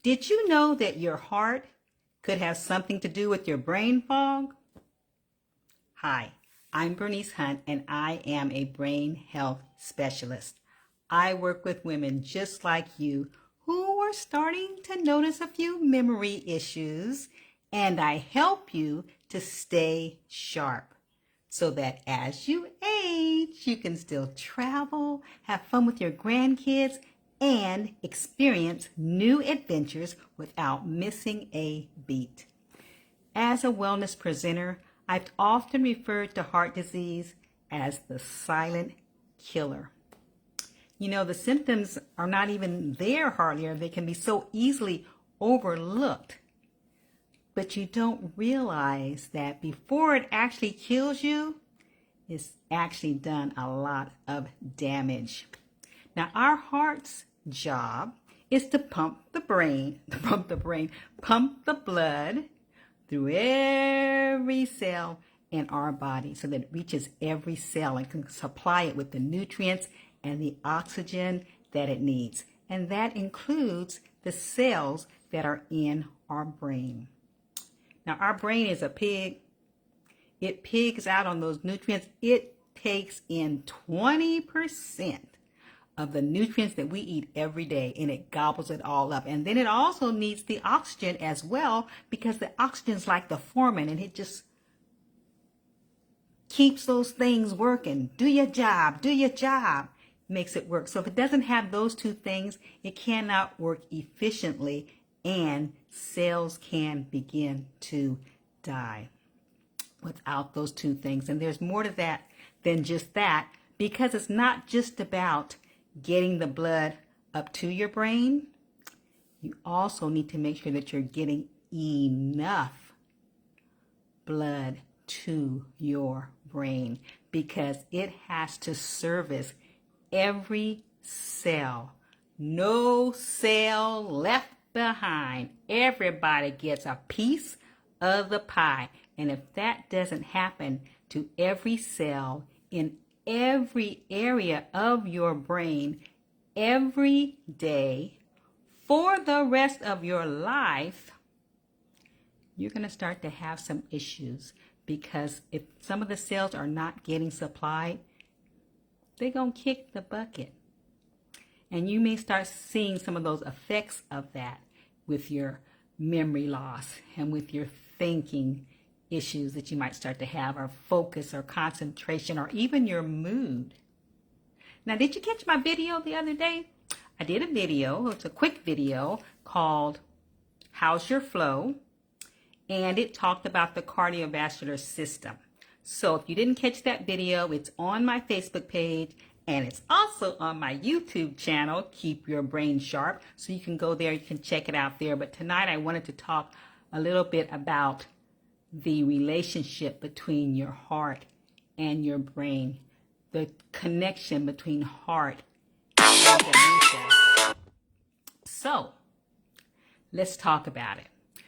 Did you know that your heart could have something to do with your brain fog? Hi, I'm Bernice Hunt, and I am a brain health specialist. I work with women just like you who are starting to notice a few memory issues, and I help you to stay sharp so that as you age, you can still travel, have fun with your grandkids, and experience new adventures without missing a beat. As a wellness presenter, I've often referred to heart disease as the silent killer. You know, the symptoms are not even there hardly, or they can be so easily overlooked. But you don't realize that before it actually kills you, it's actually done a lot of damage. Now, our heart's job is to pump the blood through every cell in our body so that it reaches every cell and can supply it with the nutrients and the oxygen that it needs. And that includes the cells that are in our brain. Now, our brain is a pig. It pigs out on those nutrients. It takes in 20% of the nutrients that we eat every day, and it gobbles it all up. And then it also needs the oxygen as well, because the oxygen is like the foreman, and it just keeps those things working. Do your job, makes it work. So if it doesn't have those two things, it cannot work efficiently, and cells can begin to die without those two things. And there's more to that than just that, because it's not just about getting the blood up to your brain. You also need to make sure that you're getting enough blood to your brain, because it has to service every cell. No cell left behind. Everybody gets a piece of the pie. And if that doesn't happen to every cell in every area of your brain every day for the rest of your life, you're going to start to have some issues, because if some of the cells are not getting supplied, they're going to kick the bucket. And you may start seeing some of those effects of that with your memory loss and with your thinking issues that you might start to have, or focus or concentration, or even your mood. Now, did you catch my video the other day? I did a video. It's a quick video called How's Your Flow? And it talked about the cardiovascular system. So if you didn't catch that video, it's on my Facebook page, and it's also on my YouTube channel, Keep Your Brain Sharp. So you can go there, you can check it out there. But tonight I wanted to talk a little bit about the relationship between your heart and your brain, the connection between heart and dementia. So let's talk about it.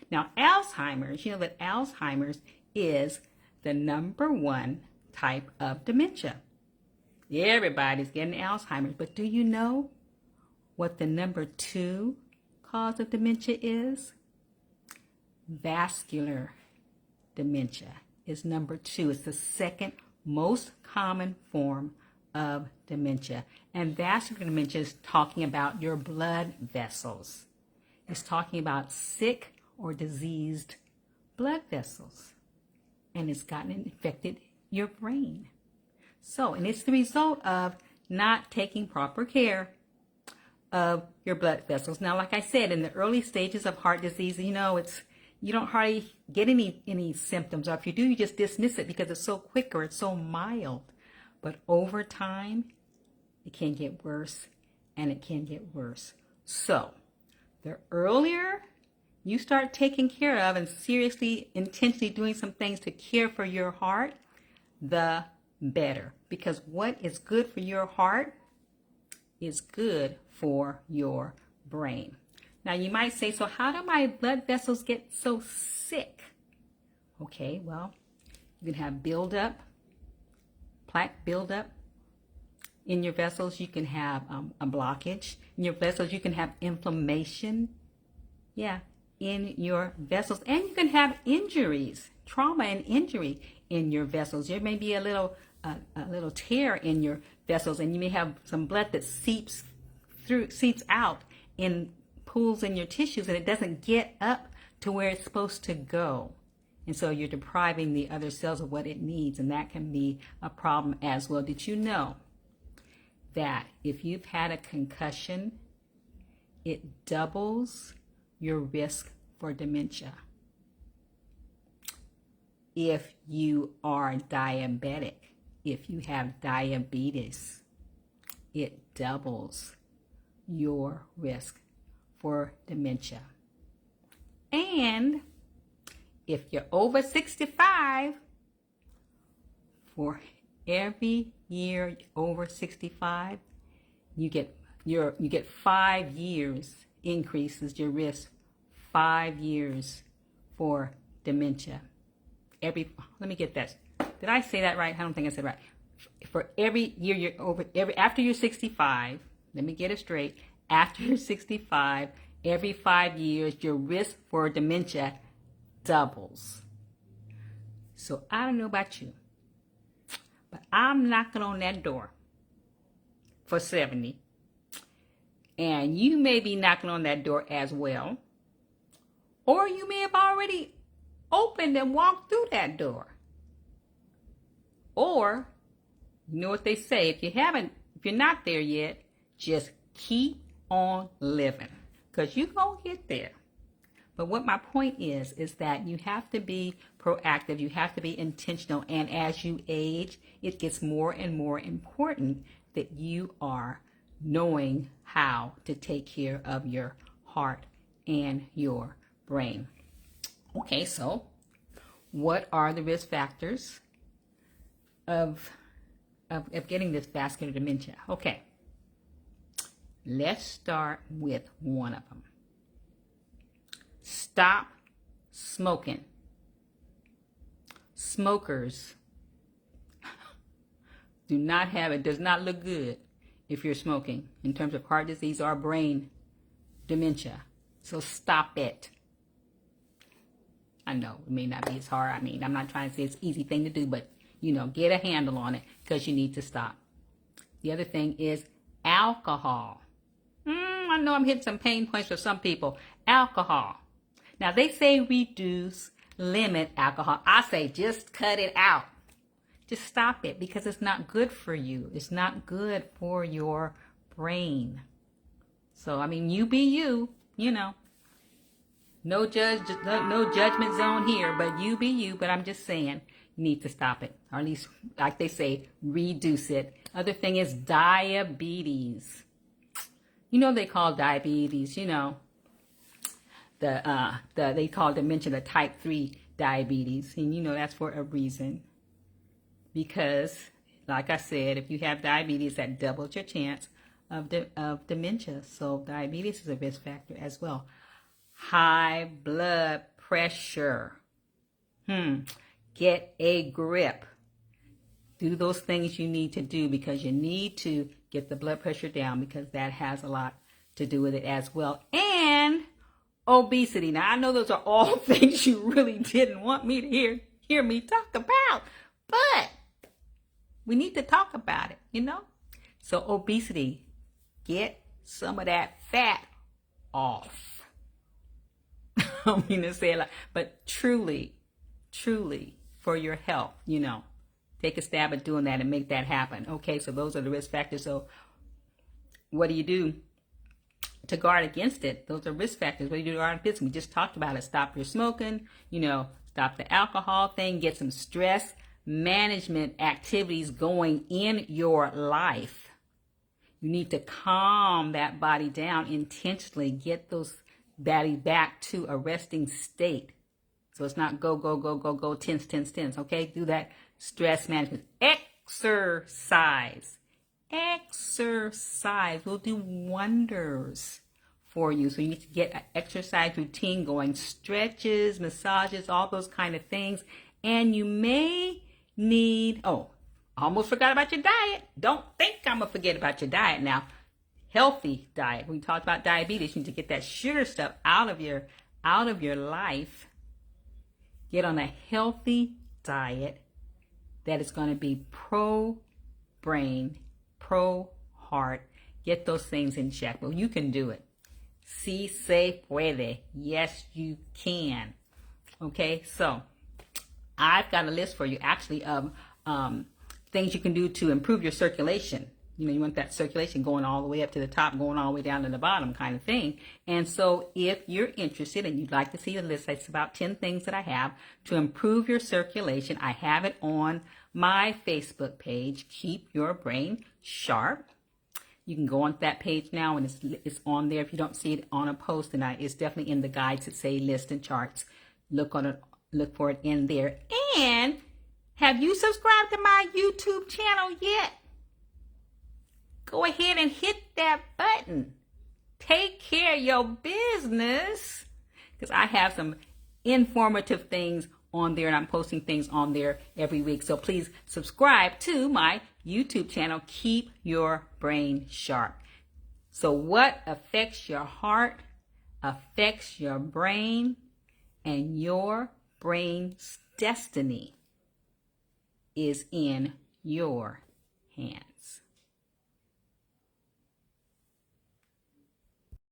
Now, Alzheimer's, you know that Alzheimer's is the #1 type of dementia. Everybody's getting Alzheimer's, but do you know what the #2 cause of dementia is? Vascular dementia is #2. It's the second most common form of dementia. And vascular dementia is talking about your blood vessels. It's talking about sick or diseased blood vessels. And it's gotten infected your brain. So, and it's the result of not taking proper care of your blood vessels. Now, like I said, in the early stages of heart disease, you know, you don't hardly get any symptoms, or if you do, you just dismiss it because it's so quick or it's so mild. But over time, it can get worse, and it can get worse. So the earlier you start taking care of and seriously, intentionally doing some things to care for your heart, the better. Because what is good for your heart is good for your brain. Now, you might say, so how do my blood vessels get so sick? Okay, well, you can have plaque buildup in your vessels. You can have a blockage in your vessels. You can have inflammation Yeah, in your vessels. And you can have injuries, trauma and injury in your vessels. There may be a little tear in your vessels, and you may have some blood that seeps out in pools in your tissues, and it doesn't get up to where it's supposed to go. And so you're depriving the other cells of what it needs, and that can be a problem as well. Did you know that if you've had a concussion, it doubles your risk for dementia? If you are diabetic, if you have diabetes, it doubles your risk for dementia. And if you're over 65, for every year over 65, you get 5 years increases your risk, 5 years for dementia. Let me get that. Did I say that right? I don't think I said it right. For every year you're over, after you're 65, let me get it straight. After you're 65, every 5 years, your risk for dementia doubles. So I don't know about you, but I'm knocking on that door for 70. And you may be knocking on that door as well. Or you may have already opened and walked through that door. Or, you know what they say, if you're not there yet, just keep on living, because you're going to get there. But what my point is that you have to be proactive, you have to be intentional, and as you age, it gets more and more important that you are knowing how to take care of your heart and your brain. Okay, so what are the risk factors of getting this vascular dementia? Okay, let's start with one of them. Stop smoking. Smokers does not look good if you're smoking in terms of heart disease or brain dementia. So stop it. I know it may not be as hard. I mean, I'm not trying to say it's an easy thing to do, but get a handle on it, because you need to stop. The other thing is alcohol. I know I'm hitting some pain points for some people. Alcohol. Now, they say reduce, limit alcohol. I say just cut it out. Just stop it, because it's not good for you. It's not good for your brain. So, I mean, you be you, No judgment zone here, but you be you. But I'm just saying, you need to stop it. Or at least, like they say, reduce it. Other thing is diabetes. They call diabetes, they call dementia the type 3 diabetes. And that's for a reason. Because, like I said, if you have diabetes, that doubles your chance of dementia. So diabetes is a risk factor as well. High blood pressure. Get a grip. Do those things you need to do, because you need to get the blood pressure down, because that has a lot to do with it as well. And obesity. Now, I know those are all things you really didn't want me to hear me talk about, but we need to talk about it, So obesity, get some of that fat off. I don't mean to say it but truly for your health, take a stab at doing that and make that happen. Okay, so those are the risk factors. So what do you do to guard against it? Those are risk factors. What do you do to guard against it? We just talked about it. Stop your smoking, stop the alcohol thing, get some stress management activities going in your life. You need to calm that body down intentionally, get those body back to a resting state. So it's not go, tense, okay? Do that stress management. Exercise will do wonders for you. So you need to get an exercise routine going, stretches, massages, all those kind of things. And you may need, I almost forgot about your diet. Don't think I'm going to forget about your diet now. healthy diet. We talked about diabetes. You need to get that sugar stuff out of your life. Get on a healthy diet that is going to be pro-brain, pro-heart. Get those things in check. Well, you can do it. Sí se puede. Yes, you can. Okay, so I've got a list for you actually of things you can do to improve your circulation. You know, you want that circulation going all the way up to the top, going all the way down to the bottom kind of thing. And so if you're interested and you'd like to see the list, it's about 10 things that I have to improve your circulation. I have it on my Facebook page, Keep Your Brain Sharp. You can go on that page now, and it's on there. If you don't see it on a post, then it's definitely in the guides that say list and charts. Look for it in there. And have you subscribed to my YouTube channel yet? Go ahead and hit that button. Take care of your business, because I have some informative things on there, and I'm posting things on there every week. So please subscribe to my YouTube channel, Keep Your Brain Sharp. So what affects your heart affects your brain, and your brain's destiny is in your hands.